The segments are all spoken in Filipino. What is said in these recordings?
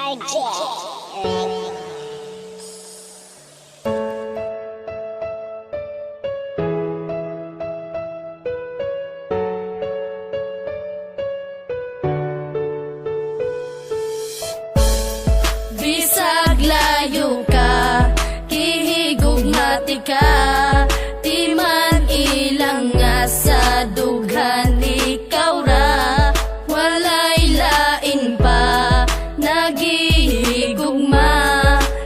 Bisag layo ka, kihigugmati ka, di man ilang nga sa dughan ikaw ra, walay lain pa, nagihigugma,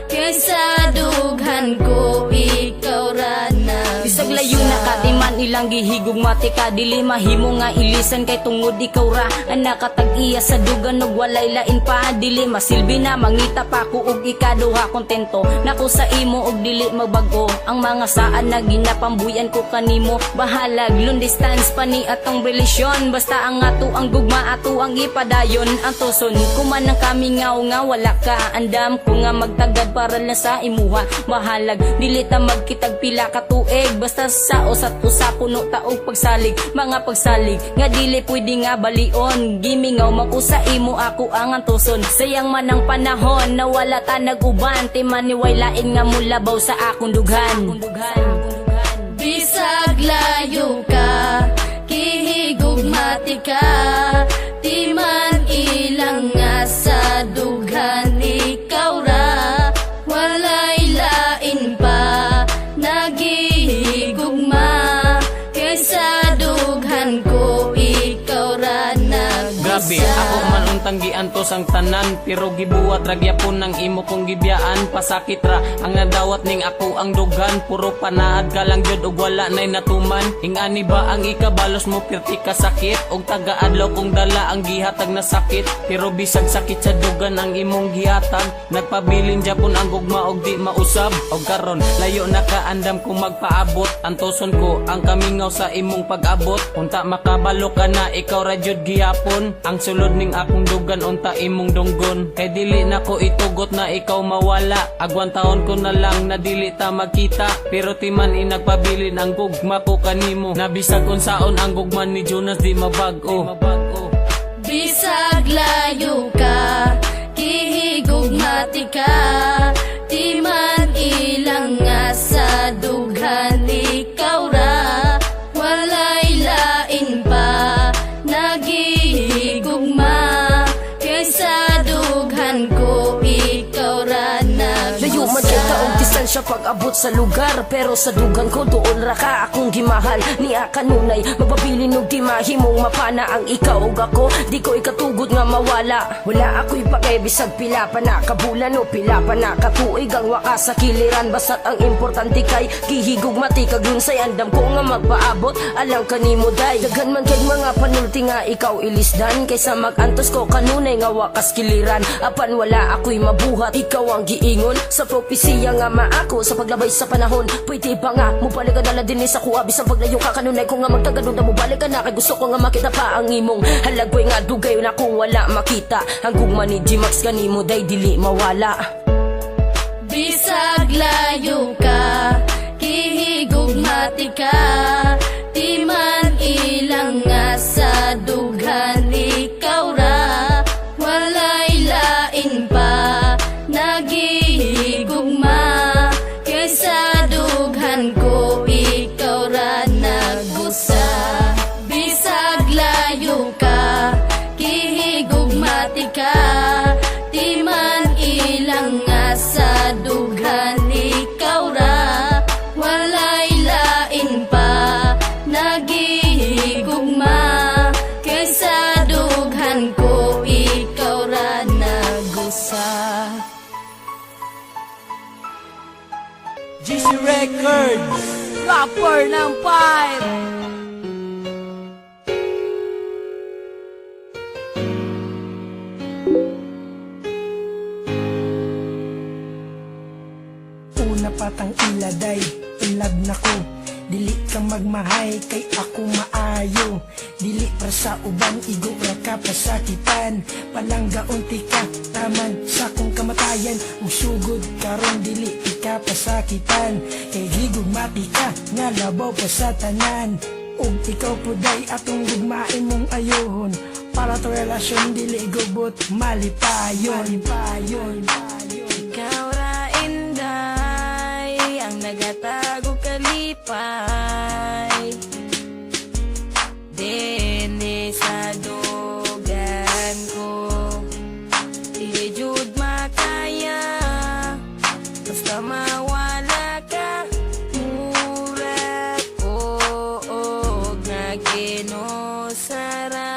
kaysa dughan ko ikaw ra na. Bisag layo na ka, di man ilang gihigugmati ka, dili mahimo nga ilisan kay tungod ikaw ra ang nakatag-iya sa dugan ug walay lain pa, dili masilbi na mangita pa ko ug ikaduha kontento nako sa imo ug dili magbago ang mga saan na ginapambuyan ko kanimo, bahalag long distance pa ni atong relasyon, basta ang ato ang gugma ato ang ipadayon, ang tuson kuman ang kami nga wala ka, andam ko nga magtagad para lang sa imuha, bahalag dili ta magkitag pila ka tuig, basta sa usat usa puno taog pagsalig, mga pagsalig nga dili pwede nga balion, gimingaw makusa imo ako ang antuson, sayang man ang panahon na wala ta nag-uban, timan ni way lain nga mulabaw sa akong dughan. Bisag layo ka, kihigugmati ka, di man ilang nga sa dughan ikaw ra, walay lain pa, nagihigugma, kaysa dughan ko ikaw ra nagbisa. Grabe, ako man untang giantos ang tanan, pero gibuhat ragyapon ng imo kong gibiyaan, pasakit ra ang nadawat ning ako ang dugan, puro panaad ka lang jud ug wala nay natuman, ingani ba ang ikabalos mo pirti ka sakit, ug taga-adlaw kong dala ang gihatag na sakit, pero bisag sakit sa dugan ang imong gihatag, nagpabilin japon ang gugma og di mausab, og karon layo na kaandam kung magpaabot, antoson ko ang kamingaw sa imong pag-abot, unta makabalo ka na ikaw ra jud gihapon, ang sulod ning akong dugan unta imong dunggon, kay dili na ko itugot na ikaw mawala, agwan taon ko na lang na dili ta magkita, pero timan inagpabilin ang gugma ko kanimo, nabisag unsaon ang gugma ni Jonas di mabag-o. Bisag layo ka, kihigugmati ka, di man ilang nga sa dughan ikaw ra, walay lain pa, nagihigugma, kaysa dughan ko ikaw ra Layo man kay ka og distansya pag-abot sa lugar, pero sa dugan ko doon ra ka akong gimahal, niya kanunay magpabilin og di mahimong mapana ang ikaw ug ako, di ko ikatugod nga mawala, wala ako'y pakay bisag pila pa na kabulan o pila pa na katuig ang wakas sa kiliran, basta't ang importante kay gihigugmati kag lunsay, andam ko nga magpaabot alang kanimo day, daghan man kay mga panulti nga ikaw ilisdan, kaysa magantos ko kanunay nga wakas kiliran, apan wala ako'y mabuhat, ikaw ang giingon sa propesiya nga maako sa paglabay sa panahon, pwede ba nga mubalik ka dala din sa kuha, bisang paglayo ka kanunay ko nga magtagadon na mubalik ka na, kay gusto ko nga makita pa ang imong halagway nga dugay na kung wala makita, ang gugma ni G-Max kanimo day dili mawala. Bisag layo ka, kihigugmati ka, di man ilang nga sa dughan ikaw ra, walay lain pa, nagihigugma, kaysa dughan ko ikaw ra nagusa. Bisag layo ka, kihigugmati ka, di man ilang nga sa dughan ikaw ra, walay lain pa, nagihigugma, kaysa dughan ko ikaw ra nagusa. GC Records, Rapper ng pipe. Una patang iladay, ilad na ko, dili kang magmahay kay ako maayo, dili para sa ubang igo ra ka pasakitan, palangga unti ka taman sa kong kamatayan, usugod karon dili ka pasakitan, kay higugmati ka nga labaw pa sa tanan, ug ikaw puday atong gugmain mong ayohon, para to relasyon dili gubot malipayon. Ikaw ra inday, ang nagatago kalipay. Dene sa dugan ko, dili jud makaya. Basta mawala ka, mura ko og naginusara.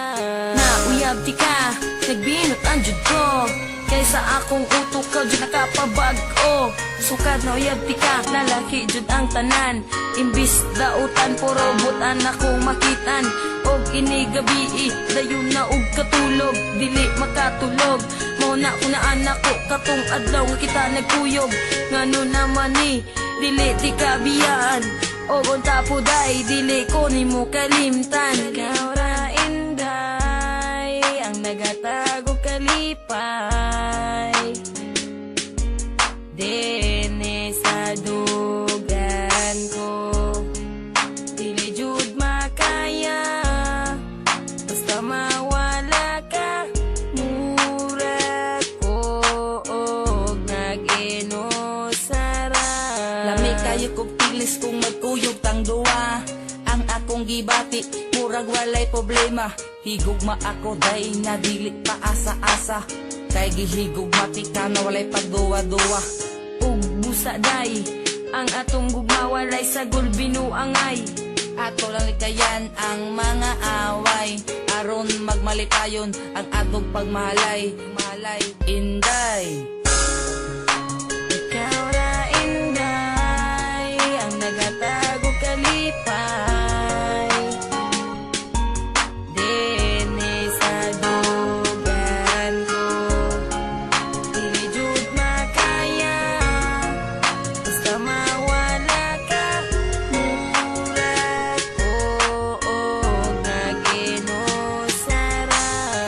Nauyab di ka, nagbinot ang jud ko. Kaysa akong utok ka, jud nakapabag-o. Sukad na uyab di ka, lalaki jud ang tanan. Imbis dautan, puro butan akong makitan. Og ini gabi, dayon na og katulog. Dili makatulog, mauna ko na anak ko. Katong adlaw nga kita nagkuyog. Ngano naman ni, dili di ka biyaan. Og unta po day, dili ko ni mo kalimtan. Ikaw ra inday, ang nagatago kalipay. Dene sa dugan ko, dili jud makaya. Basta mawala ka, mura ko og naginusara. Lami kayo kog tilis kung magkuyog tang duwa. Ang akong gibati, murag walay problema. Higugma ako day na dili pa asa-asa. Kay gihigugma ti ka na walay pagduwa-duwa. Ug busa day, ang atong gugma walay sa gulbinuangay. Ato lang likayan ang mga away. Aron magmalipayon ang atong pagmahalay. Inday. Ikaw ra inday, ang nagatago kalipay. Dene sa dugan ko, dili jud makaya. Basta mawala ka, mura ko og naginusara.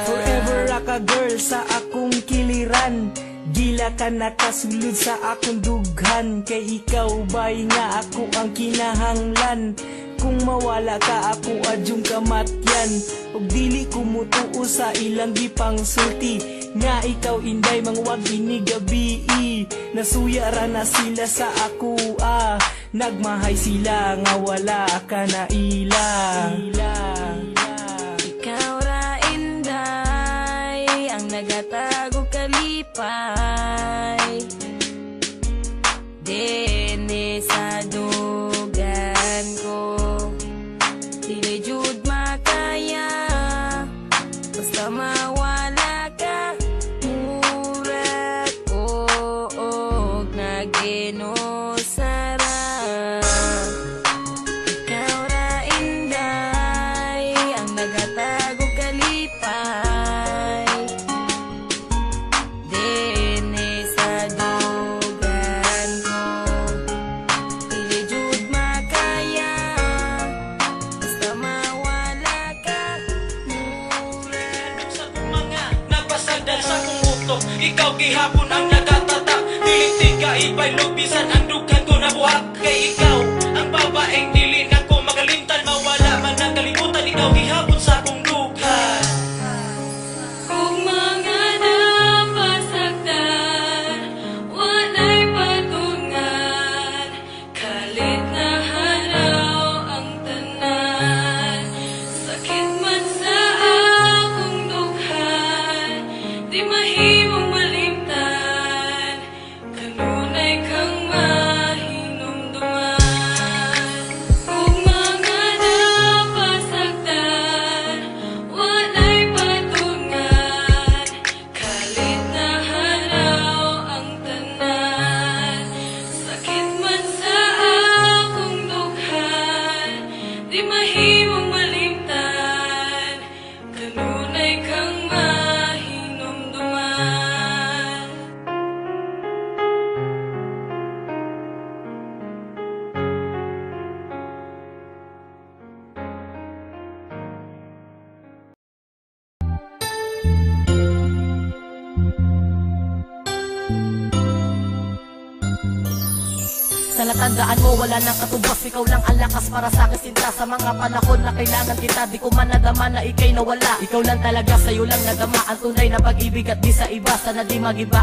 Forever ra ka girl sa akong kiliran. Gila ka nakasulod sa akong dughan. Kay ikaw bay nga ako ang kinahanglan. Kung mawala ka ako adyong kamatyan. Og dili ko mutuo sa ilang gipang sulti. Nga ikaw inday mangwag ini gabi. Nasuya ra na sila sa ako Nagmahay sila nga wala ka na ilang. Ikaw ra inday, ang nagatago kalipay. Dene sa dugan ko, dili jud makaya. Basta mawala ka, mura ko og naginusara. Ikaw ra inday, ang nagatago kalipay. Dene sa dugan ko, dili jud makaya. Basta mawala ka, mura. Sa kong mga nagpasagdal sa kong utok, ikaw gihapon ang nagatatak. Dili ka ibay lubisan ang dughan ko nabuhat. Kay ikaw ang babaeng dili na ko magalimtan. Mawala man ang kalimutan, ikaw gihapon sa akong dughan. Kung mga napasaktan, walay patungan. Kalit na hanaw ang tanan. Sakit man sa akong dughan, di mahimong malimtan. Kanunay kang mahinumduman. Sana tandaan mo, wala nang katubos. Ikaw lang ang lakas para sa akin sinta. Sa mga panahon na kailangan kita, di ko man nadama na ikay nawala. Ikaw lang talaga, sa'yo lang nadama ang tunay na pag-ibig at di sa iba. Sana di magiba